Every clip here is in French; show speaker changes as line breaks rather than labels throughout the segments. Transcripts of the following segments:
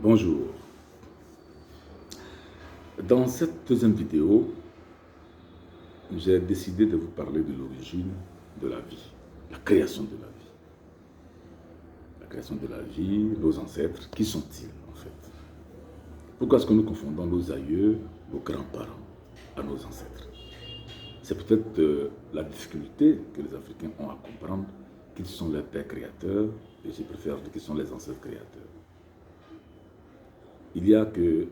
Bonjour. Dans cette deuxième vidéo, j'ai décidé de vous parler de l'origine de la vie, la création de la vie. La création de la vie, nos ancêtres, qui sont-ils en fait? Pourquoi est-ce que nous confondons nos aïeux, nos grands-parents à nos ancêtres? C'est peut-être la difficulté que les Africains ont à comprendre qu'ils sont les pères créateurs, et je préfère dire qu'ils sont les ancêtres créateurs. Il y a que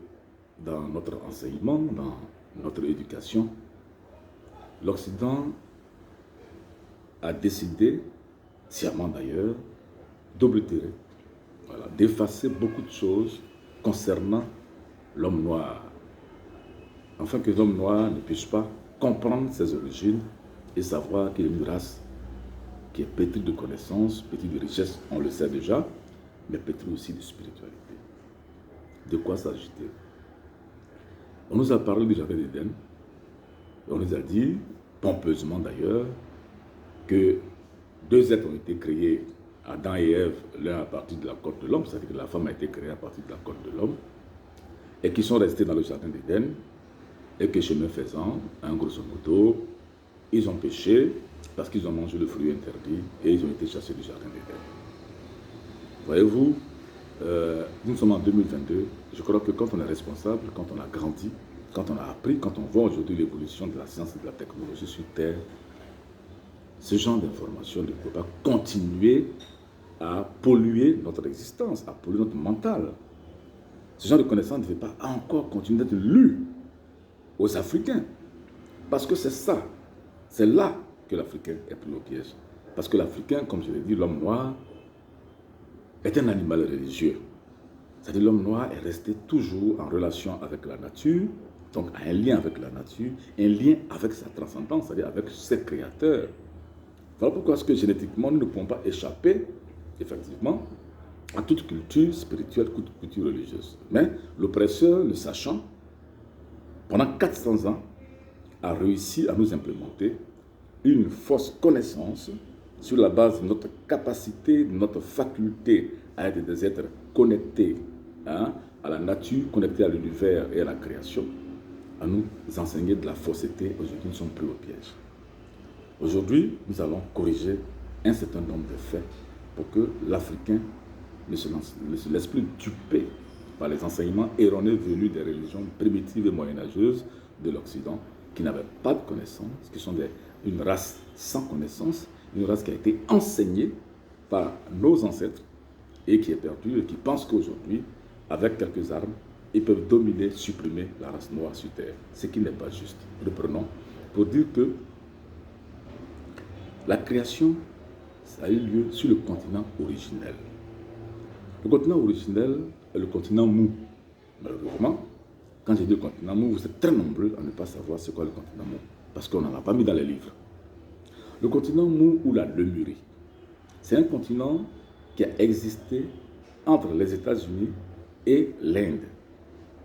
dans notre enseignement, dans notre éducation, l'Occident a décidé, sciemment d'ailleurs, d'oblitérer, d'effacer beaucoup de choses concernant l'homme noir, afin que l'homme noir ne puisse pas comprendre ses origines et savoir qu'il est une race qui est pétrie de connaissances, pétrie de richesses, on le sait déjà, mais pétrie aussi de spiritualité. De quoi s'agit-il? On nous a parlé du jardin d'Éden, et on nous a dit, pompeusement d'ailleurs, que deux êtres ont été créés, Adam et Ève, l'un à partir de la côte de l'homme, c'est-à-dire que la femme a été créée à partir de la côte de l'homme, et qui sont restés dans le jardin d'Éden, et que chemin faisant, en grosso modo, ils ont péché parce qu'ils ont mangé le fruit interdit et ils ont été chassés du jardin d'Éden. Voyez-vous, nous sommes en 2022, je crois que quand on est responsable, quand on a grandi, quand on a appris, quand on voit aujourd'hui l'évolution de la science et de la technologie sur Terre, ce genre d'information ne peut pas continuer à polluer notre existence, à polluer notre mental. Ce genre de connaissances ne fait pas encore continuer d'être lu aux Africains. Parce que c'est ça, c'est là que l'Africain est pris au piège. Parce que l'Africain, comme je l'ai dit, l'homme noir, est un animal religieux. C'est-à-dire l'homme noir est resté toujours en relation avec la nature, donc un lien avec la nature, un lien avec sa transcendance, c'est-à-dire avec ses créateurs. Voilà pourquoi est-ce que génétiquement, nous ne pouvons pas échapper, effectivement, à toute culture spirituelle, toute culture religieuse. Mais l'oppresseur, le sachant, pendant 400 ans, a réussi à nous implémenter une fausse connaissance sur la base de notre capacité, de notre faculté à être des êtres connectés à la nature, connectés à l'univers et à la création, à nous enseigner de la fausseté. Aujourd'hui, nous sommes pris au piège. Aujourd'hui, nous allons corriger un certain nombre de faits pour que l'Africain ne se laisse plus duper par les enseignements erronés venus des religions primitives et moyenâgeuses de l'Occident, qui n'avaient pas de connaissances, qui sont une race sans connaissance, une race qui a été enseignée par nos ancêtres et qui est perdue et qui pense qu'aujourd'hui, avec quelques armes, ils peuvent dominer, supprimer la race noire sur Terre, ce qui n'est pas juste. Reprenons pour dire que la création, ça a eu lieu sur le continent originel. Le continent originel est le continent mou. Malheureusement, quand j'ai dit le continent mou, vous êtes très nombreux à ne pas savoir c'est quoi le continent mou, parce qu'on n'en a pas mis dans les livres. Le continent mou ou la Lemurie, c'est un continent qui a existé entre les États-Unis et l'Inde.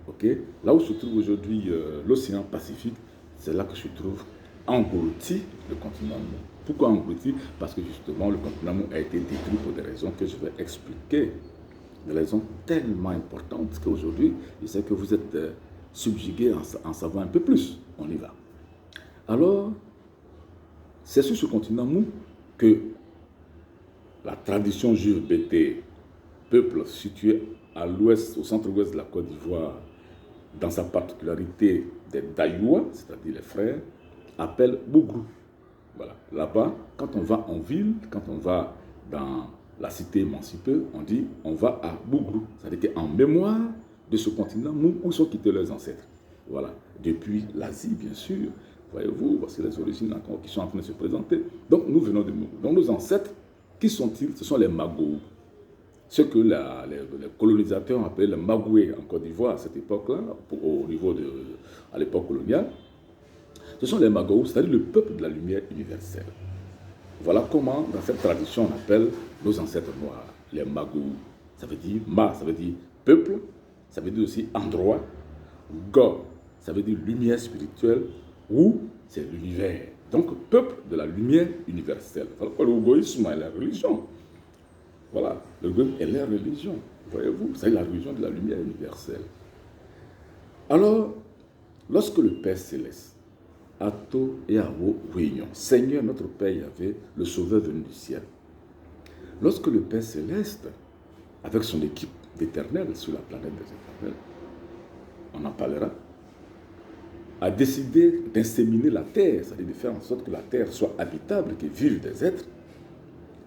Okay? Là où se trouve aujourd'hui l'océan Pacifique, c'est là que se trouve englouti le continent mou. Pourquoi englouti? Parce que justement le continent mou a été détruit pour des raisons que je vais expliquer. Des raisons tellement importantes qu'aujourd'hui, je sais que vous êtes subjugués en savant un peu plus. On y va. Alors, c'est sur ce continent mou que la tradition juive bété, peuple situé à l'ouest, au centre-ouest de la Côte d'Ivoire, dans sa particularité des Dayoua, c'est-à-dire les frères, appelle Bougrou. Voilà. Là-bas, quand on va en ville, quand on va dans la cité émancipée, on dit on va à Bougrou. C'est-à-dire qu'en mémoire de ce continent où sont quittés leurs ancêtres. Voilà. Depuis l'Asie, bien sûr. Voyez-vous, voici les origines encore qui sont en train de se présenter. Donc, nous venons de Bougrou. Donc, nos ancêtres, qui sont-ils? Ce sont les Magou. Ce que les colonisateurs ont appelé les Magoués en Côte d'Ivoire à cette époque-là, au niveau à l'époque coloniale. Ce sont les Magou, c'est-à-dire le peuple de la lumière universelle. Voilà comment, dans cette tradition, on appelle nos ancêtres noirs, les Magou. Ça veut dire ça veut dire peuple, ça veut dire aussi endroit. Go, ça veut dire lumière spirituelle, ou c'est l'univers. Donc, peuple de la lumière universelle. Voilà, le goïsme est la religion. Voilà, le goïsme est la religion. Voyez-vous, c'est la religion de la lumière universelle. Alors, lorsque le Père Céleste, à tôt et à haut réunion, Seigneur notre Père Yahvé, le Sauveur venu du ciel, lorsque le Père Céleste, avec son équipe d'éternels sur la planète des éternels, on en parlera, a décidé d'inséminer la terre, c'est-à-dire de faire en sorte que la terre soit habitable, que vivent des êtres,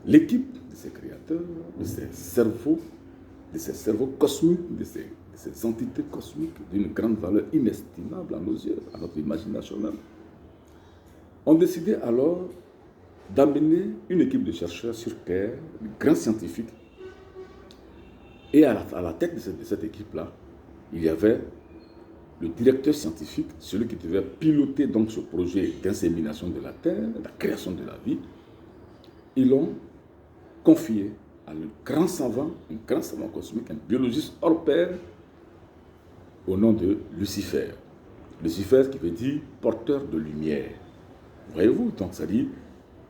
l'équipe de ces créateurs, de ces cerveaux cosmiques, de ces entités cosmiques d'une grande valeur inestimable à nos yeux, à notre imagination même, ont décidé alors d'amener une équipe de chercheurs sur Terre, de grands scientifiques. Et à la tête de cette équipe-là, il y avait le directeur scientifique, celui qui devait piloter donc ce projet d'insémination de la Terre, la création de la vie. Ils l'ont confié à un grand savant cosmique, un biologiste hors pair, au nom de Lucifer. Lucifer qui veut dire porteur de lumière. Voyez-vous, donc ça dit,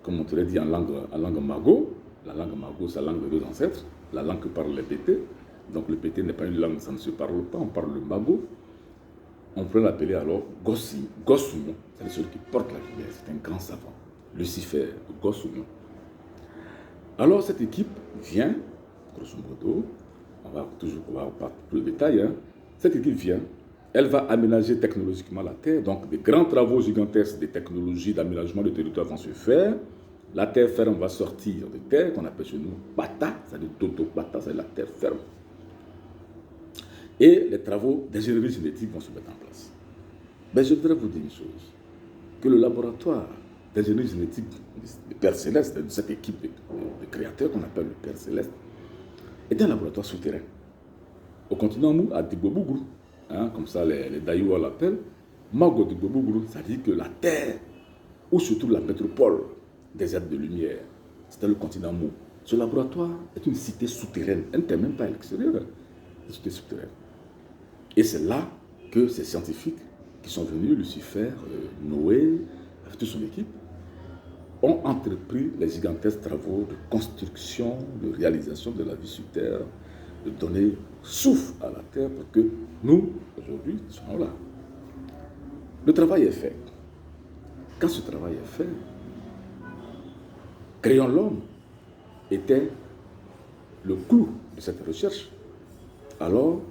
comme on te l'a dit en langue mago, la langue mago, c'est la langue de nos ancêtres, la langue que parlent les Bétés. Donc le Bété n'est pas une langue, ça ne se parle pas, on parle le mago. On peut l'appeler alors Gossumion, c'est celui qui porte la lumière, c'est un grand savant. Lucifer, Gossumion. Alors cette équipe vient, grosso modo, on va pas plus de détails, hein. Cette équipe vient, elle va aménager technologiquement la Terre, donc des grands travaux gigantesques des technologies d'aménagement de territoire vont se faire. La terre ferme va sortir de terre, qu'on appelle chez nous Bata, c'est-à-dire Toto Bata, c'est la terre ferme. Et les travaux d'ingénierie génétique vont se mettre en place. Mais je voudrais vous dire une chose, que le laboratoire d'ingénierie génétique du Père Céleste, de cette équipe de créateurs qu'on appelle le Père Céleste, est un laboratoire souterrain. Au continent Mou, à Digbobougou, hein, comme ça les Daïwa l'appellent, Mago Digbobougou, ça dit que la terre, où se trouve la métropole des êtres de lumière, c'était le continent Mou. Ce laboratoire est une cité souterraine, elle n'était même pas à l'extérieur, une cité souterraine. Et c'est là que ces scientifiques qui sont venus, Lucifer, Noé, avec toute son équipe, ont entrepris les gigantesques travaux de construction, de réalisation de la vie sur Terre, de donner souffle à la Terre pour que nous, aujourd'hui, soyons là. Le travail est fait. Quand ce travail est fait, créons l'homme était le clou de cette recherche. Alors,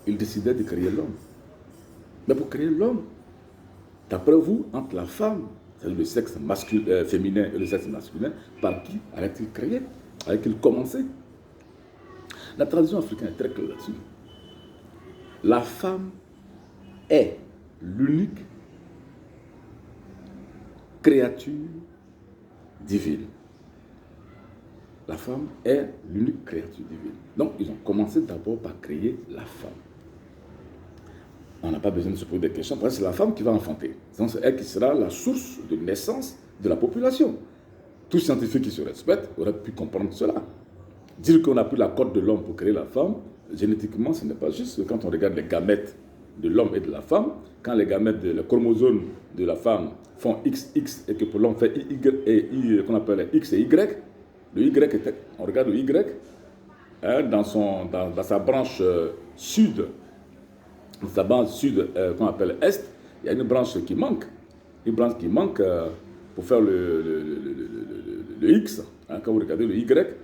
il décidait de créer l'homme. Mais pour créer l'homme, d'après vous, entre la femme, c'est-à-dire le sexe féminin et le sexe masculin, par qui allait-il créer? Allait-il commencer? La tradition africaine est très claire là-dessus. La femme est l'unique créature divine. La femme est l'unique créature divine. Donc, ils ont commencé d'abord par créer la femme. On n'a pas besoin de se poser des questions, parce que c'est la femme qui va enfanter. C'est elle qui sera la source de naissance de la population. Tout scientifique qui se respecte aurait pu comprendre cela. Dire qu'on a pris la cote de l'homme pour créer la femme, génétiquement, ce n'est pas juste. Quand on regarde les gamètes de l'homme et de la femme, quand les gamètes, les chromosomes de la femme font XX et que pour l'homme fait Y, qu'on appelle X et Y, le Y, on regarde le Y, hein, dans sa branche sud, qu'on appelle Est, il y a une branche qui manque. Une branche qui manque pour faire le X. Hein, quand vous regardez le Y,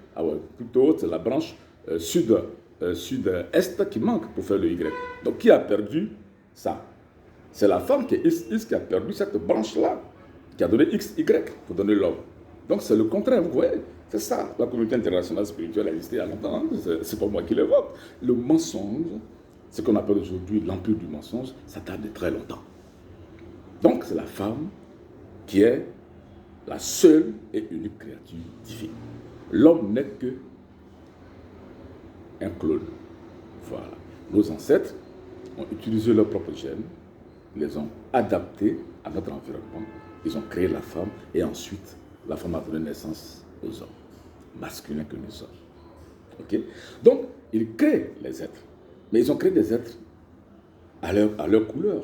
plutôt c'est la branche sud-est qui manque pour faire le Y. Donc qui a perdu ça? C'est la femme qui est X qui a perdu cette branche-là, qui a donné XY pour donner l'homme. Donc c'est le contraire, vous voyez. C'est ça, la communauté internationale spirituelle a existé il y a longtemps, hein? C'est pas moi qui l'évoque. Le mensonge, ce qu'on appelle aujourd'hui l'empire du mensonge, ça date de très longtemps. Donc c'est la femme qui est la seule et unique créature divine. L'homme n'est que un clone. Voilà. Nos ancêtres ont utilisé leurs propres gènes, les ont adaptés à notre environnement, ils ont créé la femme et ensuite la femme a donné naissance aux hommes, masculins que nous sommes. Okay? Donc, ils créent les êtres, mais ils ont créé des êtres à leur couleur.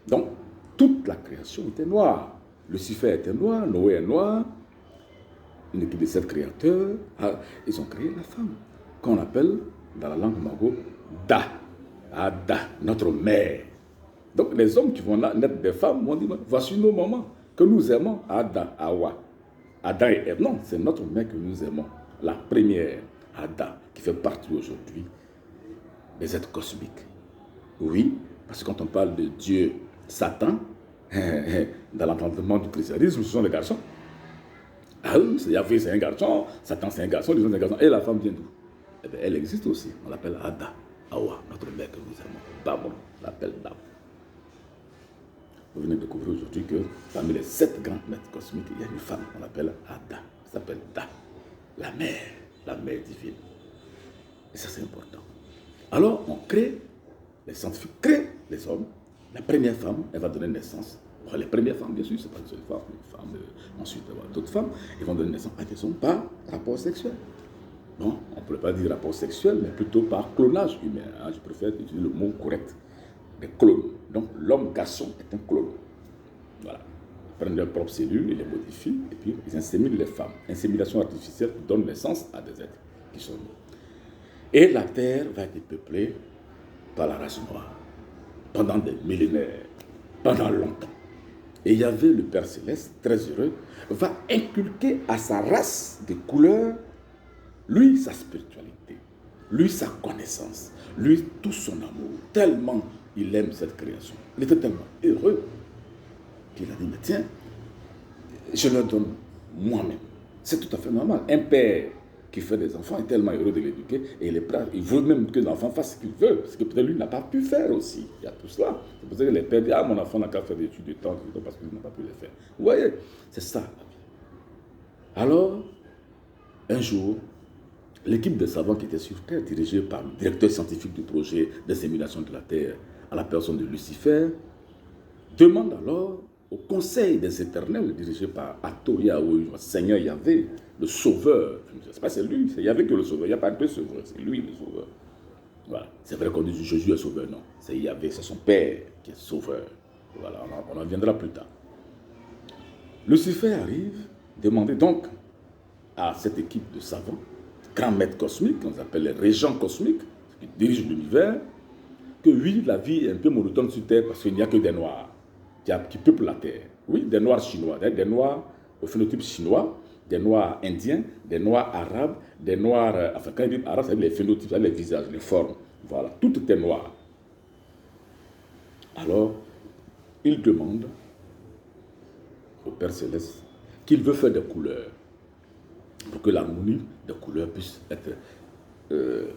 Donc, toute la création était noire. Lucifer était noir, Noé est noir, une équipe de 7 créateurs, ils ont créé la femme, qu'on appelle dans la langue mago, Da. Ada, notre mère. Donc les hommes qui vont naître des femmes vont dire, voici nos mamans que nous aimons, Ada, Awa. Ada et Ève, non, c'est notre mère que nous aimons. La première, Ada, qui fait partie aujourd'hui des êtres cosmiques. Oui, parce que quand on parle de Dieu, Satan, dans l'entendement du christianisme, ce sont les garçons. Ah oui, Yahvé c'est un garçon, Satan c'est un garçon, les autres c'est un garçon. Et la femme vient d'où? Eh bien, elle existe aussi. On l'appelle Ada, Awa, notre mère que nous aimons. Bamon, on l'appelle Dam. Vous venez de découvrir aujourd'hui que parmi les 7 grands maîtres cosmiques, il y a une femme qu'on appelle Ada. Elle s'appelle Da, la mère divine. Et ça, c'est important. Alors, on crée, les scientifiques créent les hommes. La première femme, elle va donner naissance. Bon, les premières femmes, bien sûr, ce n'est pas une seule femme, une femme, ensuite, d'autres femmes, elles vont donner naissance à des hommes par rapport sexuel. Bon, on ne pourrait pas dire rapport sexuel, mais plutôt par clonage humain. Hein. Je préfère utiliser le mot correct. Des clones. Donc, l'homme garçon est un clone. Voilà. Ils prennent leurs propres cellules, ils les modifient, et puis ils inséminent les femmes. Insémination artificielle donne naissance à des êtres qui sont nés. Et la terre va être peuplée par la race noire pendant des millénaires, pendant longtemps. Et Yahvé, le Père Céleste, très heureux, va inculquer à sa race de couleurs, lui, sa spiritualité, lui, sa connaissance, lui, tout son amour, tellement il aime cette création. Il était tellement heureux qu'il a dit, mais tiens, je leur donne moi-même. C'est tout à fait normal. Un père qui fait des enfants est tellement heureux de l'éduquer et il veut même que l'enfant fasse ce qu'il veut, parce que peut-être lui n'a pas pu faire aussi. Il y a tout cela. C'est pour ça que les pères disent, ah, mon enfant n'a qu'à faire des études de temps parce qu'il n'a pas pu les faire. Vous voyez, c'est ça. Alors, un jour, l'équipe de savants qui était sur Terre, dirigée par le directeur scientifique du projet d'insémination de la Terre, à la personne de Lucifer, demande alors au Conseil des Éternels, dirigé par Ato Yahweh, Seigneur Yahvé, le Sauveur. Je ne sais pas, c'est lui, c'est Yahvé que le Sauveur. Il n'y a pas deux sauveurs, c'est lui le Sauveur. Voilà. C'est vrai qu'on dit que Jésus est Sauveur, non. C'est Yahvé, c'est son Père qui est Sauveur. Voilà, on en viendra plus tard. Lucifer arrive, demander donc à cette équipe de savants, grands maîtres cosmiques, qu'on appelle les régents cosmiques, qui dirigent l'univers, que oui, la vie est un peu monotone sur Terre parce qu'il n'y a que des Noirs qui peuplent la Terre. Oui, des Noirs chinois, des Noirs au phénotype chinois, des Noirs indiens, des Noirs arabes, des Noirs, enfin quand ils disent arabes, c'est les phénotypes, les visages, les formes. Voilà, tout était noir. Alors, il demande au Père Céleste qu'il veut faire des couleurs pour que l'harmonie des couleurs puisse être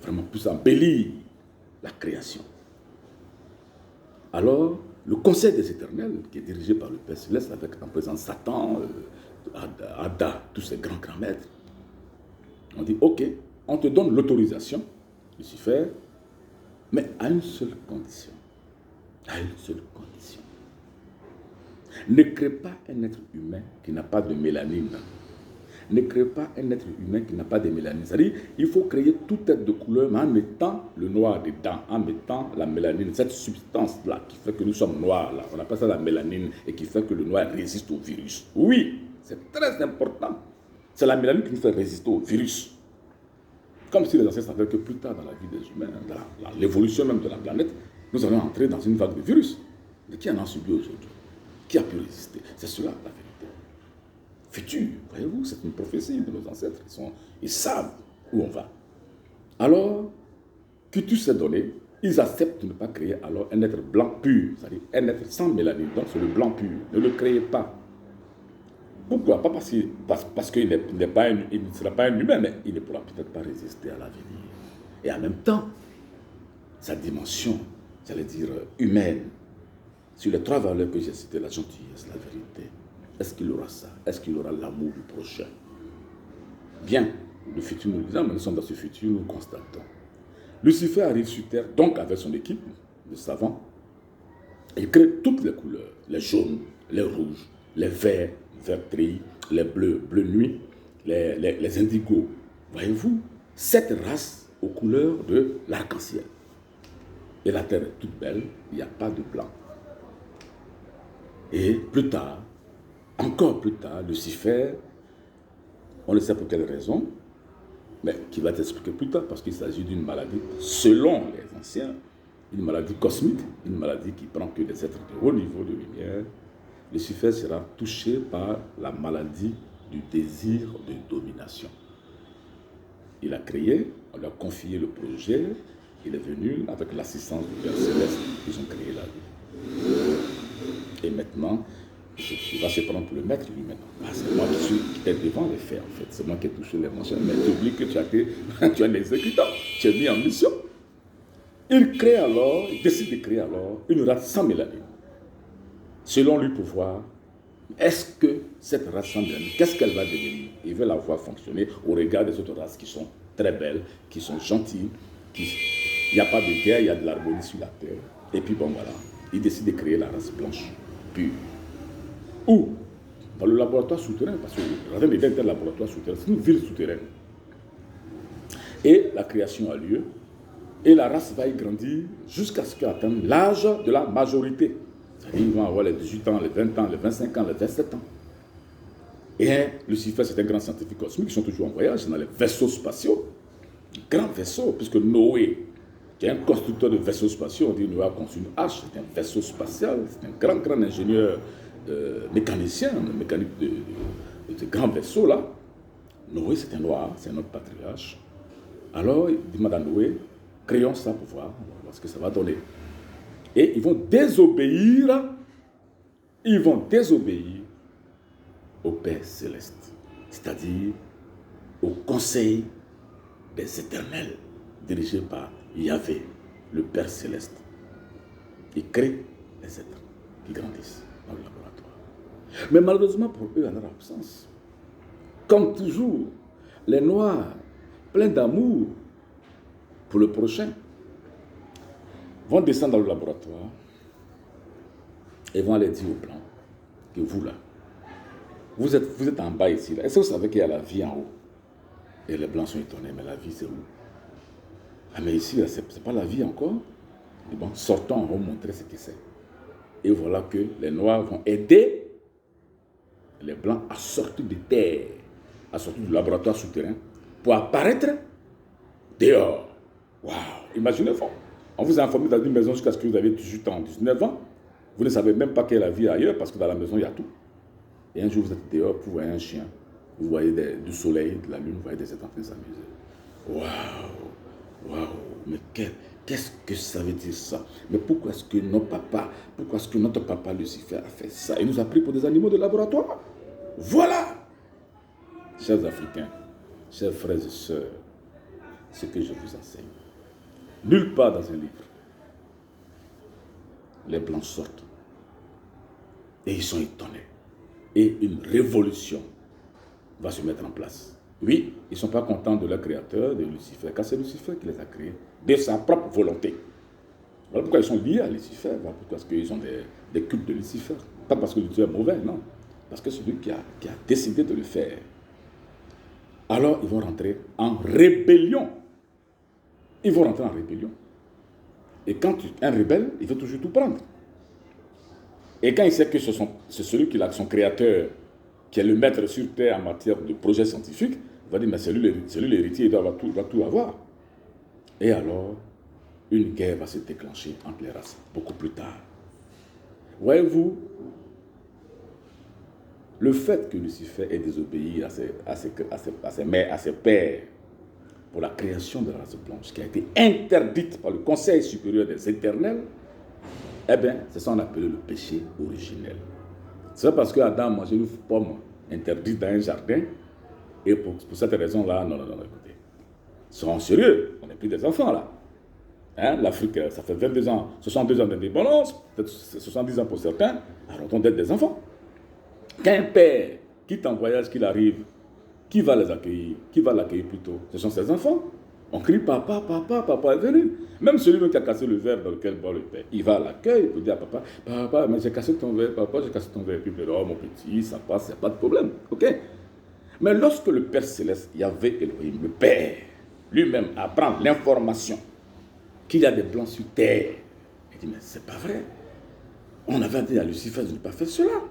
vraiment plus embellir la création. Alors, le Conseil des Éternels, qui est dirigé par le Père Céleste, avec en présence Satan, Ada, tous ces grands maîtres, on dit, ok, on te donne l'autorisation, Lucifer, mais à une seule condition. À une seule condition. Ne crée pas un être humain qui n'a pas de mélanine. Ne crée pas un être humain qui n'a pas de mélanine. C'est-à-dire, il faut créer toute être de couleur, mais en mettant le noir dedans, en mettant la mélanine, cette substance-là qui fait que nous sommes noirs, là, on appelle ça la mélanine, et qui fait que le noir résiste au virus. Oui, c'est très important. C'est la mélanine qui nous fait résister au virus. Comme si les anciens savaient que plus tard dans la vie des humains, dans l'évolution même de la planète, nous allons entrer dans une vague de virus. Mais qui en a subi aujourd'hui? Qui a pu résister? C'est cela la vérité. Futur, voyez-vous, c'est une prophétie de nos ancêtres. Ils savent où on va. Alors, que tout s'est donné, ils acceptent de ne pas créer alors un être blanc pur, c'est-à-dire un être sans mélanine. Donc c'est le blanc pur. Ne le créez pas. Pourquoi? Pas parce qu'il ne sera pas un humain, mais il ne pourra peut-être pas résister à l'avenir. Et en même temps, sa dimension, j'allais dire humaine, sur les 3 valeurs que j'ai citées, la gentillesse, la vérité, est-ce qu'il aura ça? Est-ce qu'il aura l'amour du prochain? Bien, le futur nous le disons, mais nous sommes dans ce futur, nous constatons. Lucifer arrive sur Terre, donc avec son équipe de savants, il crée toutes les couleurs, les jaunes, les rouges, les verts, verts les bleus, bleu nuit, les indigos. Voyez-vous, 7 races aux couleurs de l'arc-en-ciel. Et la Terre est toute belle, il n'y a pas de blanc. Et plus tard, encore plus tard, Lucifer, on ne sait pour quelle raison, mais qui va t'expliquer plus tard, parce qu'il s'agit d'une maladie, selon les anciens, une maladie cosmique, une maladie qui prend que des êtres de haut niveau de lumière. Lucifer sera touché par la maladie du désir de domination. Il a créé, on lui a confié le projet, il est venu avec l'assistance du Père Céleste, ils ont créé la vie. Et maintenant, il va se prendre pour le maître lui maintenant. Ah, c'est moi qui est devant les faits en fait, c'est moi qui ai touché les machins, mais tu oublies que tu es un exécutant, tu es mis en mission. Il crée alors, il décide de créer alors une race sans mélanine. Selon lui pouvoir, est-ce que cette race sans mélanine, qu'est-ce qu'elle va devenir? Il veut la voir fonctionner au regard des autres races qui sont très belles, qui sont gentilles, il n'y a pas de guerre, il y a de l'harmonie sur la terre. Et puis bon voilà, il décide de créer la race blanche, pure. Où? Dans le laboratoire souterrain, parce que le jardin d'Éden est un laboratoire souterrain, c'est une ville souterraine. Et la création a lieu, et la race va y grandir jusqu'à ce qu'elle atteigne l'âge de la majorité. C'est-à-dire qu'ils vont avoir les 18 ans, les 20 ans, les 25 ans, les 27 ans. Et Lucifer, c'est un grand scientifique cosmique, ils sont toujours en voyage dans les vaisseaux spatiaux. Grand vaisseau, puisque Noé, qui est un constructeur de vaisseaux spatiaux, on dit Noé a conçu une hache, c'est un vaisseau spatial, c'est un grand ingénieur mécanicien, mécanique de ce grand vaisseau là. Noé, c'est un noir, c'est notre patriarche. Alors, il demande à Noé, créons ça pour voir ce que ça va donner. Et ils vont désobéir au Père Céleste, c'est-à-dire au conseil des éternels, dirigé par Yahvé, le Père Céleste. Il crée les êtres qui grandissent dans le laboratoire. Mais malheureusement pour eux, à leur absence, comme toujours, les Noirs, pleins d'amour pour le prochain, vont descendre dans le laboratoire et vont aller dire aux Blancs que vous là, vous êtes en bas ici. Est-ce que vous savez qu'il y a la vie en haut? Et les Blancs sont étonnés, mais la vie c'est où? Ah mais ici, c'est pas la vie encore. Et bon, sortons, on va montrer ce que c'est. Et voilà que les Noirs vont aider les Blancs à sortir de terre, à sortir du laboratoire souterrain, pour apparaître dehors. Waouh! Imaginez-vous. On vous a informé dans une maison jusqu'à ce que vous avez 18 ans, 19 ans. Vous ne savez même pas qu'il y a la vie ailleurs, parce que dans la maison, il y a tout. Et un jour, vous êtes dehors, vous voyez un chien, vous voyez du soleil, de la lune, vous voyez des êtres en train de s'amuser. Waouh! Waouh! Mais qu'est-ce que ça veut dire ça? Mais pourquoi est-ce que notre papa Lucifer a fait ça? Il nous a pris pour des animaux de laboratoire. Voilà! Chers Africains, chers frères et sœurs, ce que je vous enseigne. Nulle part dans un livre, les Blancs sortent et ils sont étonnés. Et une révolution va se mettre en place. Oui, ils ne sont pas contents de leur créateur, de Lucifer, car c'est Lucifer qui les a créés, de sa propre volonté. Voilà pourquoi ils sont liés à Lucifer, voilà pourquoi ils ont des cultes de Lucifer. Pas parce que Lucifer est mauvais, non. Parce que c'est lui qui a décidé de le faire. Alors ils vont rentrer en rébellion. Ils vont rentrer en rébellion. Et quand un rebelle, il veut toujours tout prendre. Et quand il sait que c'est celui qui est son créateur, qui est le maître sur terre en matière de projets scientifiques, il va dire, mais c'est lui l'héritier, il doit tout avoir. Et alors, une guerre va se déclencher entre les races, beaucoup plus tard. Voyez-vous, le fait que Lucifer ait désobéi à ses pères pour la création de la race blanche, qui a été interdite par le Conseil supérieur des éternels, eh bien, c'est ça qu'on appelle le péché originel. C'est parce qu'Adam mangeait une pomme interdite dans un jardin, et pour cette raison-là, non, écoutez, soyons sérieux, on n'est plus des enfants là. Hein, l'Afrique, ça fait 22 ans, 62 ans d'indépendance, peut-être 70 ans pour certains, arrêtons d'être des enfants. Qu'un père quitte en voyage, qu'il arrive, qui va les accueillir? Qui va l'accueillir plutôt? Ce sont ses enfants. On crie papa, papa, papa est venu. Même celui qui a cassé le verre dans lequel boit le père, il va à l'accueil pour dire à papa, papa, mais j'ai cassé ton verre, papa, j'ai cassé ton verre. Puis il dit, oh mon petit, ça passe, il n'y a pas de problème. Ok? Mais lorsque le Père Céleste, Yahvé Elohim, le Père, lui-même apprend l'information qu'il y a des blancs sur terre, il dit, mais c'est pas vrai. On avait dit à Lucifer de ne pas faire cela.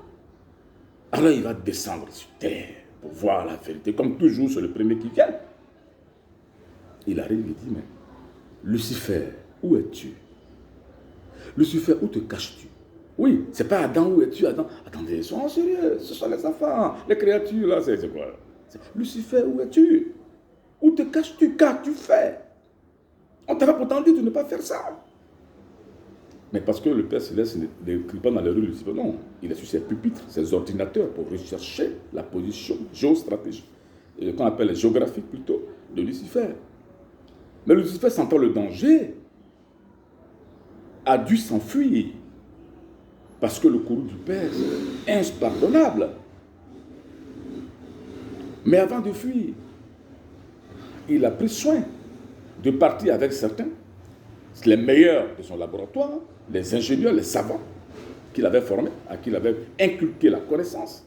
Alors il va descendre sur terre pour voir la vérité. Comme toujours, c'est le premier qui vient. Il arrive, il dit, mais Lucifer, où es-tu? Lucifer, où te caches-tu? Oui, c'est pas Adam, où es-tu, Adam? Attendez, sois sérieux, ce sont les enfants, les créatures, là, c'est quoi? Lucifer, où es-tu? Où te caches-tu? Qu'as-tu fait? On t'avait pourtant dit de ne pas faire ça. Mais parce que le Père Céleste n'écrit pas dans les rues de Lucifer, non. Il est sur ses pupitres, ses ordinateurs pour rechercher la position géostratégique, qu'on appelle géographique plutôt, de Lucifer. Mais Lucifer, sentant le danger, a dû s'enfuir. Parce que le courroux du Père est impardonnable. Mais avant de fuir, il a pris soin de partir avec certains, les meilleurs de son laboratoire, les ingénieurs, les savants qu'il avait formés, à qui il avait inculqué la connaissance.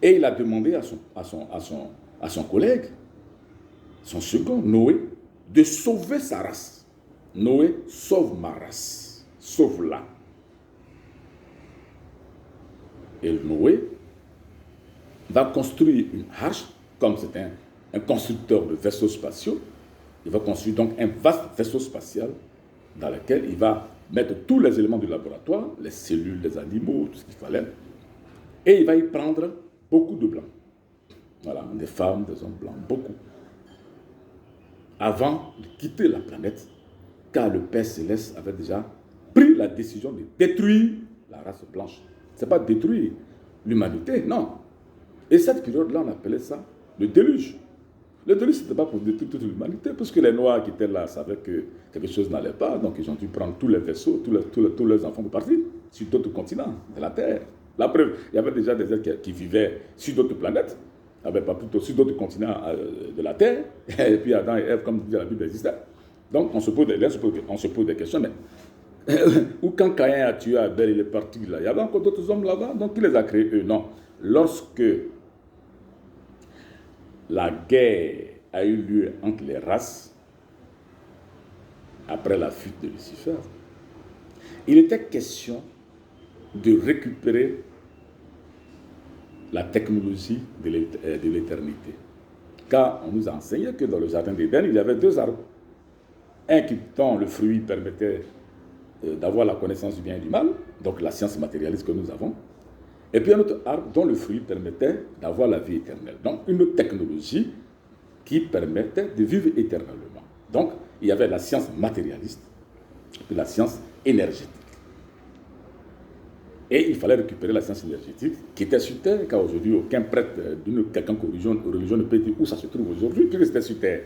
Et il a demandé à son collègue, son second, Noé, de sauver sa race. Noé, sauve ma race, sauve-la. Et Noé va construire une arche, comme c'est un constructeur de vaisseaux spatiaux. Il va construire donc un vaste vaisseau spatial dans lequel il va mettre tous les éléments du laboratoire, les cellules, les animaux, tout ce qu'il fallait. Et il va y prendre beaucoup de blancs. Voilà, des femmes, des hommes blancs, beaucoup. Avant de quitter la planète, car le Père Céleste avait déjà pris la décision de détruire la race blanche. Ce n'est pas détruire l'humanité, non. Et cette période-là, on appelait ça le déluge. Le déluge, ce n'était pas pour détruire toute l'humanité, parce que les Noirs qui étaient là savaient que quelque chose n'allait pas, donc ils ont dû prendre tous les vaisseaux, tous leurs enfants pour partir sur d'autres continents de la Terre. La preuve, il y avait déjà des êtres qui vivaient sur d'autres planètes, pas plutôt sur d'autres continents de la Terre, et puis Adam et Ève, comme dit la Bible, existaient. Donc on se pose des questions, mais ou quand Caïn a tué Abel, il est parti là, il y avait encore d'autres hommes là-bas, donc qui les a créés eux? Non. Lorsque la guerre a eu lieu entre les races, après la fuite de Lucifer, il était question de récupérer la technologie de l'éternité. Car on nous a enseigné que dans le jardin d'Éden, il y avait deux arbres. Un dont le fruit permettait d'avoir la connaissance du bien et du mal, donc la science matérialiste que nous avons, et puis un autre arbre dont le fruit permettait d'avoir la vie éternelle. Donc une autre technologie qui permettait de vivre éternellement. Donc il y avait la science matérialiste et la science énergétique. Et il fallait récupérer la science énergétique qui était sur Terre, car aujourd'hui aucun prêtre d'une quelconque religion ne peut dire où ça se trouve aujourd'hui, puisque c'était sur Terre.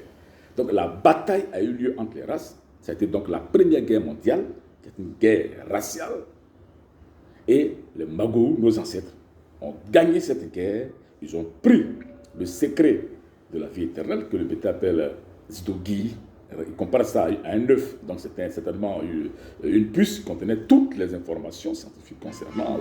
Donc la bataille a eu lieu entre les races. Ça a été donc la première guerre mondiale, qui est une guerre raciale. Et les Magous, nos ancêtres, ont gagné cette guerre. Ils ont pris le secret de la vie éternelle, que le Bété appelle Zdogi. Il compare ça à un œuf. Donc c'était certainement une puce qui contenait toutes les informations scientifiques concernant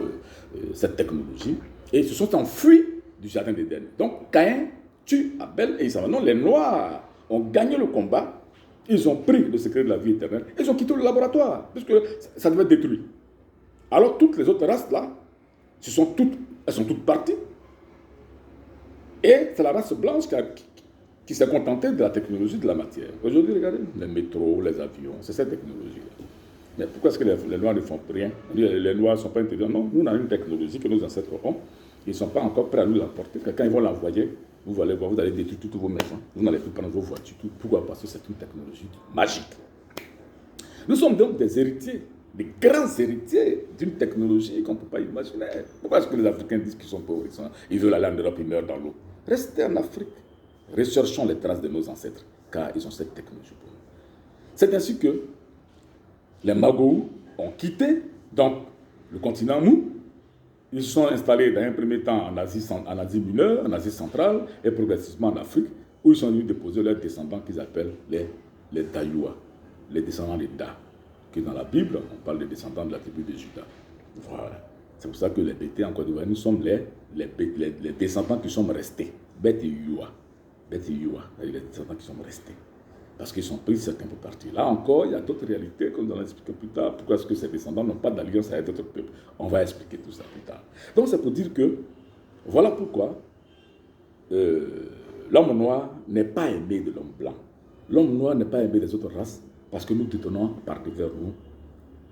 cette technologie. Et ils se sont enfuis du jardin d'Éden. Donc Caïn tue Abel et ils s'en vont. Non, les Noirs ont gagné le combat. Ils ont pris le secret de la vie éternelle. Ils ont quitté le laboratoire, puisque ça devait être détruit. Alors toutes les autres races là, elles sont toutes parties. Et c'est la race blanche qui s'est contentée de la technologie de la matière. Aujourd'hui, regardez, les métros, les avions, c'est cette technologie-là. Mais pourquoi est-ce que les Noirs ne font rien? Les Noirs ne sont pas intelligents. Non, nous on a une technologie que nos ancêtres ont. Ils ne sont pas encore prêts à nous l'apporter. Quand ils vont l'envoyer, vous allez voir, vous allez détruire toutes vos maisons. Vous n'allez plus prendre vos voitures. Pourquoi? Parce que c'est une technologie magique. Nous sommes donc des héritiers, des grands héritiers d'une technologie qu'on ne peut pas imaginer. Pourquoi est-ce que les Africains disent qu'ils sont pauvres? Ils veulent aller en Europe, ils meurent dans l'eau. Restez en Afrique. Recherchons les traces de nos ancêtres, car ils ont cette technologie pour nous. C'est ainsi que les Magous ont quitté donc, le continent mou. Ils se sont installés dans un premier temps en Asie mineure, en Asie centrale, et progressivement en Afrique, où ils sont venus déposer leurs descendants qu'ils appellent les Dayoua, les descendants des Da. Que dans la Bible, on parle des descendants de la tribu de Juda. Voilà. C'est pour ça que les Bétés en Côte d'Ivoire, nous sommes les descendants qui sommes restés. Bétéyoua. Bétéyoua, les descendants qui sont restés. Parce qu'ils sont pris certains pour partir. Là encore, il y a d'autres réalités, comme nous allons expliquer plus tard. Pourquoi est-ce que ces descendants n'ont pas d'alliance avec d'autres peuples? On va expliquer tout ça plus tard. Donc c'est pour dire que, voilà pourquoi l'homme noir n'est pas aimé de l'homme blanc. L'homme noir n'est pas aimé des autres races parce que nous détenons par devers nous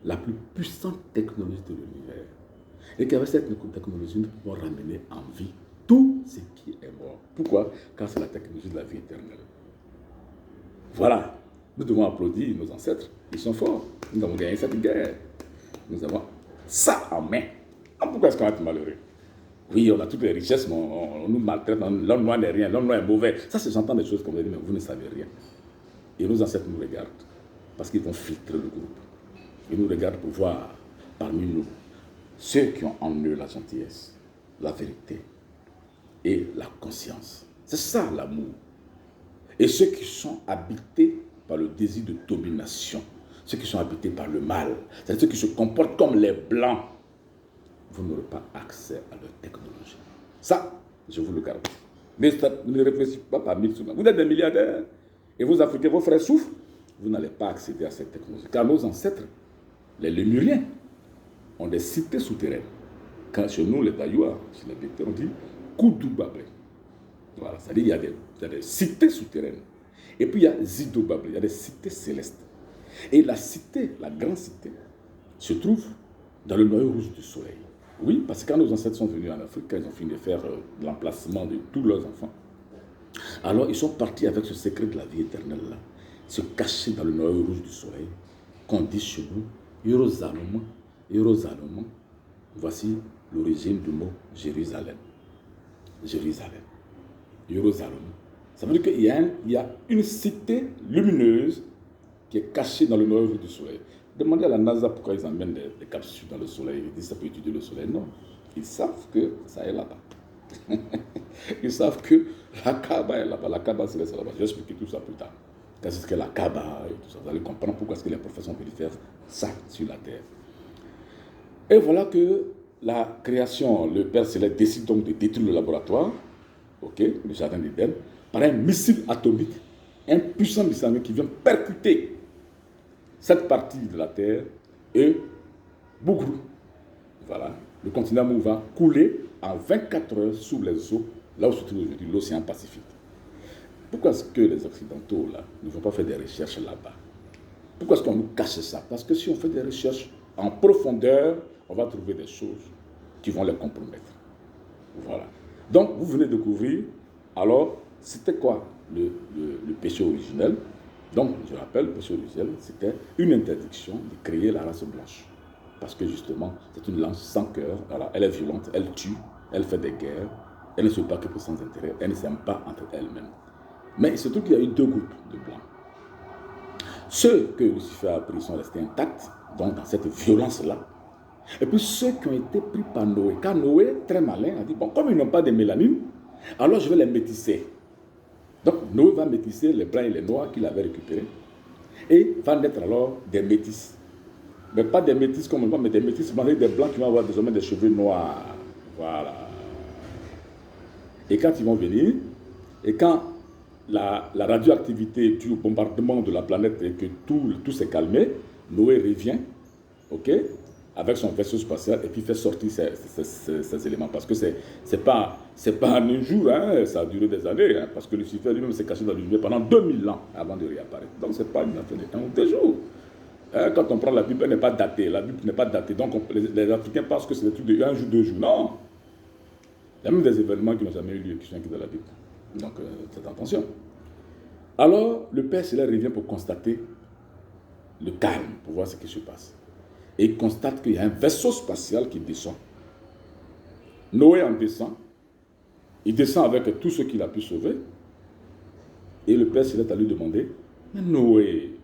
la plus puissante technologie de l'univers. Et qu'avec cette technologie, nous pouvons ramener en vie tout ce qui est mort. Pourquoi? Car c'est la technologie de la vie éternelle. Voilà. Nous devons applaudir nos ancêtres. Ils sont forts. Nous avons gagné cette guerre. Nous avons ça en main. Pourquoi est-ce qu'on va être malheureux? Oui, on a toutes les richesses, mais on nous maltraite. L'homme noir n'est rien. L'homme noir est mauvais. Ça, c'est j'entends des choses comme vous dites, mais vous ne savez rien. Et nos ancêtres nous regardent. Parce qu'ils vont filtrer le groupe. Ils nous regardent pour voir parmi nous ceux qui ont en eux la gentillesse, la vérité et la conscience. C'est ça l'amour. Et ceux qui sont habités par le désir de domination, ceux qui sont habités par le mal, c'est-à-dire ceux qui se comportent comme les blancs, vous n'aurez pas accès à leur technologie. Ça, je vous le garantis. Mais ne réfléchissez pas par mille secondes. Vous êtes des milliardaires et vos Africains, vos frères souffrent, vous n'allez pas accéder à cette technologie. Car nos ancêtres, les Lémuriens, ont des cités souterraines. Quand chez nous, les Taïwa, chez les Bétés, on dit Koudoubablé. Voilà, c'est-à-dire qu'il y a des cités souterraines. Et puis il y a Zidobablé, il y a des cités célestes. Et la cité, la grande cité, se trouve dans le noyau rouge du soleil. Oui, parce que quand nos ancêtres sont venus en Afrique, quand ils ont fini de faire l'emplacement de tous leurs enfants, alors ils sont partis avec ce secret de la vie éternelle là, se cacher dans le noyau rouge du soleil, qu'on dit chez nous, Yeruzalem, Yeruzalem. Voici l'origine du mot Jérusalem. Jérusalem. Jérusalem. Ça veut dire qu'il y a une cité lumineuse qui est cachée dans le noyau rouge du soleil. Demandez à la NASA pourquoi ils emmènent des capsules dans le soleil. Ils disent que ça peut étudier le soleil. Non. Ils savent que ça est là-bas. Ils savent que la Kaaba est là-bas. La Kaaba, c'est là-bas. Je vais expliquer tout ça plus tard. Qu'est-ce que c'est la Kaaba et tout ça. Vous allez comprendre pourquoi est-ce que les professeurs ont pu faire ça sur la terre. Et voilà que la création, le Père Céleste décide donc de détruire le laboratoire, le jardin d'Éden, par un missile atomique, un puissant missile atomique qui vient percuter cette partie de la Terre et Bougrou. Voilà, le continent Mou va couler en 24 heures sous les eaux, là où se trouve aujourd'hui l'océan Pacifique. Pourquoi est-ce que les Occidentaux là, ne vont pas faire des recherches là-bas? Pourquoi est-ce qu'on nous cache ça? Parce que si on fait des recherches en profondeur, on va trouver des choses qui vont les compromettre. Voilà. Donc, vous venez de découvrir, alors, c'était quoi le péché originel? Donc, je rappelle, le péché originel, c'était une interdiction de créer la race blanche. Parce que justement, c'est une lance sans cœur, voilà, elle est violente, elle tue, elle fait des guerres, elle ne se bat que pour son intérêt, elle ne s'aime pas entre elles-mêmes. Mais il se trouve qu'il y a eu deux groupes de blancs. Ceux que Lucifer a pris sont restés intacts, donc dans cette violence-là. Et puis ceux qui ont été pris par Noé. Car Noé, très malin, a dit, bon, comme ils n'ont pas de mélanine, alors je vais les métisser. Donc Noé va métisser les blancs et les noirs qu'il avait récupérés. Et va naître alors des métis. Mais pas des métis comme on voit, mais des métis, c'est des blancs qui vont avoir désormais des cheveux noirs. Voilà. Et quand ils vont venir, et quand la radioactivité due au bombardement de la planète et que tout s'est calmé, Noé revient, avec son vaisseau spatial et puis fait sortir ces éléments. Parce que c'est pas en un jour, hein, ça a duré des années, hein, parce que Lucifer lui-même s'est caché dans l'univers pendant 2000 ans avant de réapparaître. Donc c'est pas une affaire de 1 ou 2 jours. Hein, quand on prend la Bible, elle n'est pas datée. La Bible n'est pas datée. Donc les Africains pensent que c'est des trucs de 1 jour, 2 jours. Non. Il y a même des événements qui n'ont jamais eu lieu, qui sont écrits dans la Bible. Donc faites attention. Alors le Père Céleste revient pour constater le calme, pour voir ce qui se passe. Et il constate qu'il y a un vaisseau spatial qui descend. Noé en descend. Il descend avec tout ce qu'il a pu sauver. Et le Père Céleste a lui demandé, mais Noé,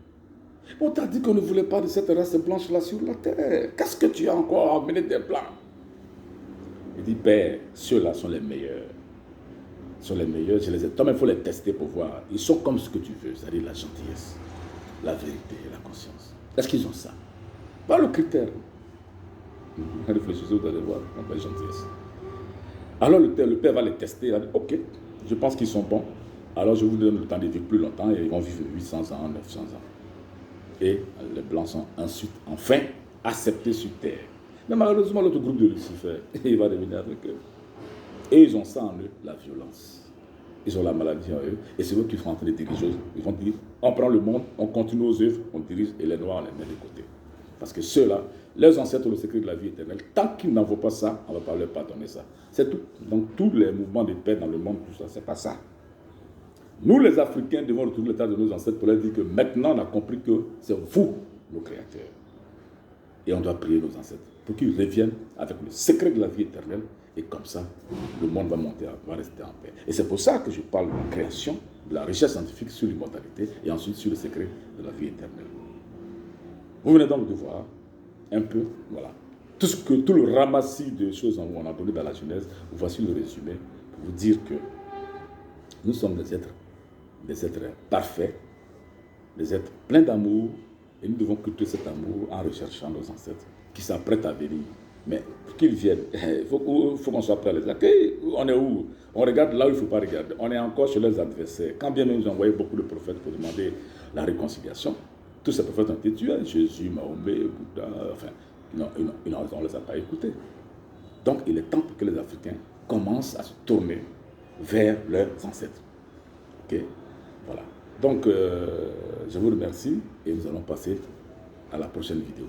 on t'a dit qu'on ne voulait pas de cette race blanche-là sur la terre. Qu'est-ce que tu as encore amené des blancs? Il dit, Père, ceux-là sont les meilleurs. Ils sont les meilleurs, je les ai. Toi, il faut les tester pour voir. Ils sont comme ce que tu veux, c'est-à-dire la gentillesse, la vérité et la conscience. Est-ce qu'ils ont ça? Pas le critère. Réfléchissez, vous allez voir, on va gentillesse. Alors le Père va les tester, il va dire, ok, je pense qu'ils sont bons, alors je vous donne le temps de vivre plus longtemps et ils vont vivre 800 ans, 900 ans. Et les Blancs sont ensuite, enfin, acceptés sur terre. Mais malheureusement, l'autre groupe de Lucifer, il va revenir avec eux. Et ils ont ça en eux, la violence. Ils ont la maladie en eux. Et c'est eux qui feront entrer les dirigeants. Ils vont dire, on prend le monde, on continue aux œuvres, on dirige, et les noirs, on les met de côté. Parce que ceux-là, leurs ancêtres ont le secret de la vie éternelle. Tant qu'ils n'en voient pas ça, on ne va pas leur pardonner ça. C'est tout. Donc tous les mouvements de paix dans le monde, tout ça, c'est pas ça. Nous, les Africains, devons retourner l'état de nos ancêtres pour leur dire que maintenant, on a compris que c'est vous, nos créateurs. Et on doit prier nos ancêtres pour qu'ils reviennent avec le secret de la vie éternelle. Et comme ça, le monde va monter, va rester en paix. Et c'est pour ça que je parle de création, de la recherche scientifique sur l'immortalité et ensuite sur le secret de la vie éternelle. Vous venez donc de voir un peu, voilà, tout le ramassis de choses où on a donné dans la Genèse. Voici le résumé pour vous dire que nous sommes des êtres parfaits, des êtres pleins d'amour, et nous devons cultiver cet amour en recherchant nos ancêtres qui s'apprêtent à venir. Mais pour qu'ils viennent, il faut qu'on soit prêt à les accueillir. On est où? On regarde là où il ne faut pas regarder. On est encore chez leurs adversaires. Quand bien même nous envoyons beaucoup de prophètes pour demander la réconciliation, tous ces prophètes ont été tués. Jésus, Mahomet, Bouddha, enfin, on ne les a pas écoutés. Donc il est temps que les Africains commencent à se tourner vers leurs ancêtres. Ok? Voilà. Donc, je vous remercie et nous allons passer à la prochaine vidéo.